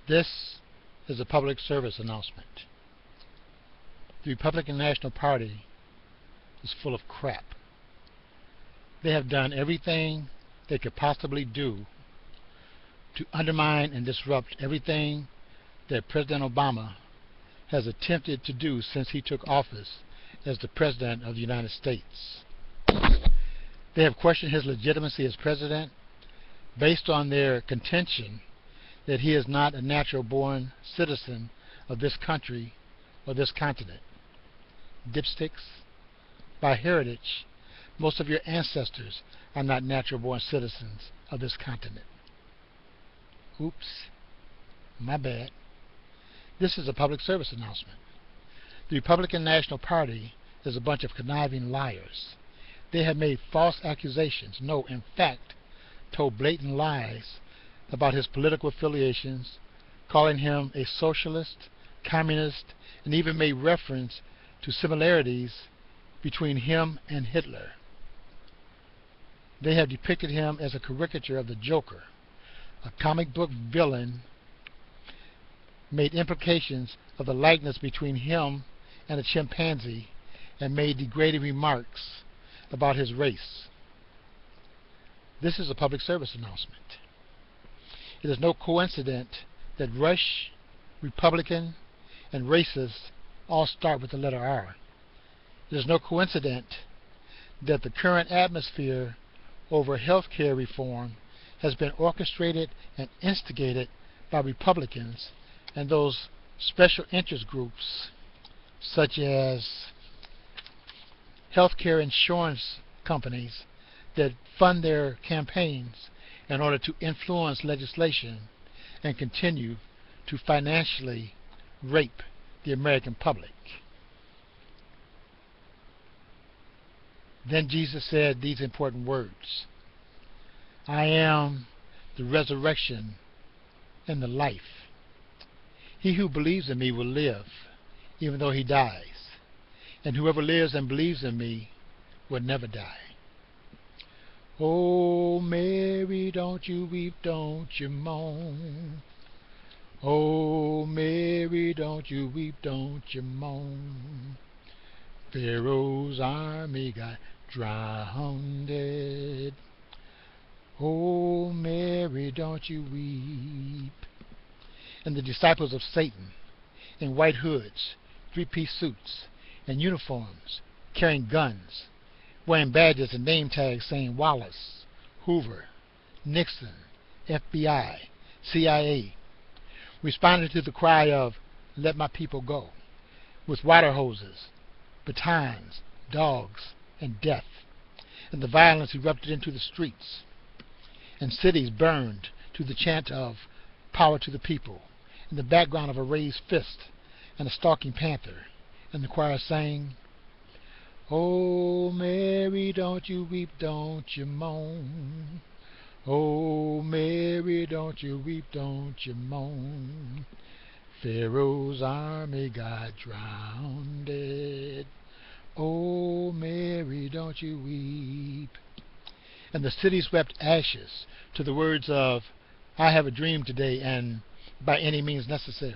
This is a public service announcement. The Republican National Party is full of crap. They have done everything they could possibly do to undermine and disrupt everything that President Obama has attempted to do since he took office as the President of the United States. They have questioned his legitimacy as President based on their contention that he is not a natural-born citizen of this country or this continent. Dipsticks, by heritage, most of your ancestors are not natural-born citizens of this continent. Oops, my bad. This is a public service announcement. The Republican National Party is a bunch of conniving liars. They have made false accusations, no, in fact, told blatant lies about his political affiliations, calling him a socialist, communist, and even made reference to similarities between him and Hitler. They have depicted him as a caricature of the Joker, a comic book villain, made implications of the likeness between him and a chimpanzee, and made degrading remarks about his race. This is a public service announcement. It is no coincidence that Rush, Republican, and racist all start with the letter R. It is no coincidence that the current atmosphere over health care reform has been orchestrated and instigated by Republicans and those special interest groups such as health care insurance companies that fund their campaigns in order to influence legislation and continue to financially rape the American public. Then Jesus said these important words: I am the resurrection and the life. He who believes in me will live, even though he dies, and whoever lives and believes in me will never die. Oh, Mary, don't you weep, don't you moan. Oh, Mary, don't you weep, don't you moan. Pharaoh's army got drowned. Oh, Mary, don't you weep. And the disciples of Satan, in white hoods, three-piece suits, and uniforms, carrying guns, wearing badges and name tags saying Wallace, Hoover, Nixon, FBI, CIA, responded to the cry of, let my people go, with water hoses, batons, dogs, and death. And the violence erupted into the streets, and cities burned to the chant of power to the people, in the background of a raised fist and a stalking panther, and the choir sang, Oh, Mary, don't you weep, don't you moan. Oh, Mary, don't you weep, don't you moan. Pharaoh's army got drowned. Oh, Mary, don't you weep. And the city swept ashes to the words of, I have a dream today, and by any means necessary.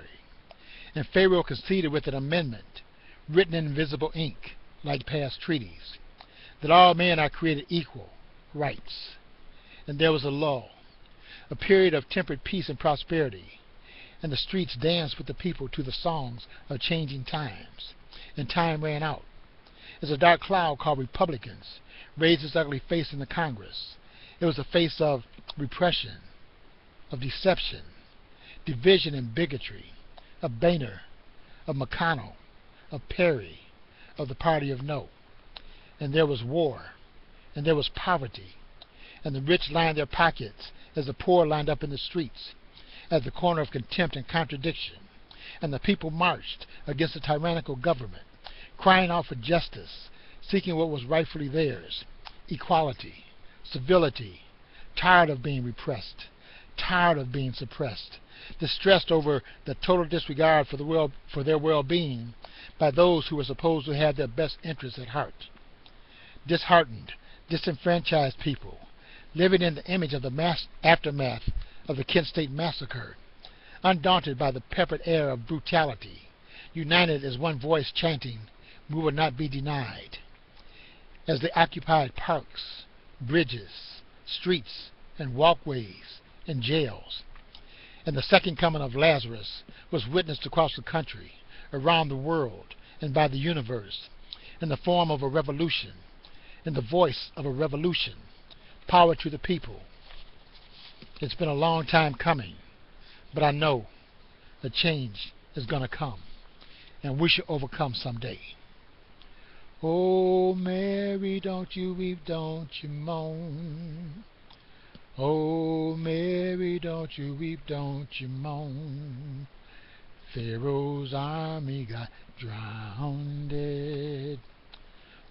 And Pharaoh conceded with an amendment, written in invisible ink, like past treaties, that all men are created equal rights. And there was a lull, a period of tempered peace and prosperity, and the streets danced with the people to the songs of changing times. And time ran out, as a dark cloud called Republicans raised its ugly face in the Congress. It was a face of repression, of deception, division and bigotry, of Boehner, of McConnell, of Perry, of the party of no. And there was war, and there was poverty, and the rich lined their pockets as the poor lined up in the streets, at the corner of contempt and contradiction. And the people marched against the tyrannical government, crying out for justice, seeking what was rightfully theirs, equality, civility, tired of being repressed, tired of being suppressed, distressed over the total disregard for their well-being by those who were supposed to have their best interests at heart. Disheartened, disenfranchised people, living in the image of the aftermath of the Kent State Massacre, undaunted by the peppered air of brutality, united as one voice chanting, "We will not be denied," as they occupied parks, bridges, streets, and walkways, and jails. And the second coming of Lazarus was witnessed across the country, around the world, and by the universe, in the form of a revolution, in the voice of a revolution. Power to the people. It's been a long time coming, but I know a change is going to come, and we should overcome someday. Oh, Mary, don't you weep, don't you moan. Oh, Mary, don't you weep, don't you moan. Pharaoh's army got drowned.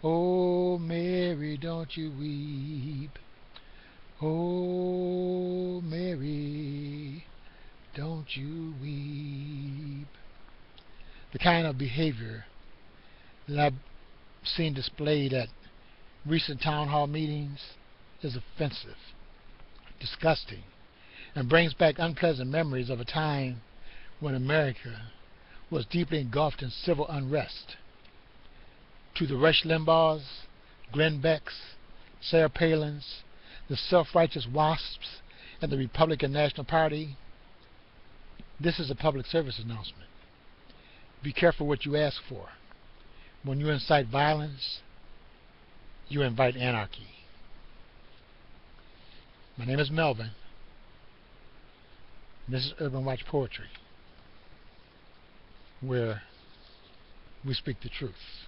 Oh, Mary, don't you weep. Oh, Mary, don't you weep. The kind of behavior that I've seen displayed at recent town hall meetings is offensive, disgusting, and brings back unpleasant memories of a time when America was deeply engulfed in civil unrest. To the Rush Limbaughs, Glenn Becks, Sarah Palins, the self-righteous WASPs, and the Republican National Party, this is a public service announcement. Be careful what you ask for. When you incite violence, you invite anarchy. My name is Melvin. This is Urban Watch Poetry, where we speak the truth.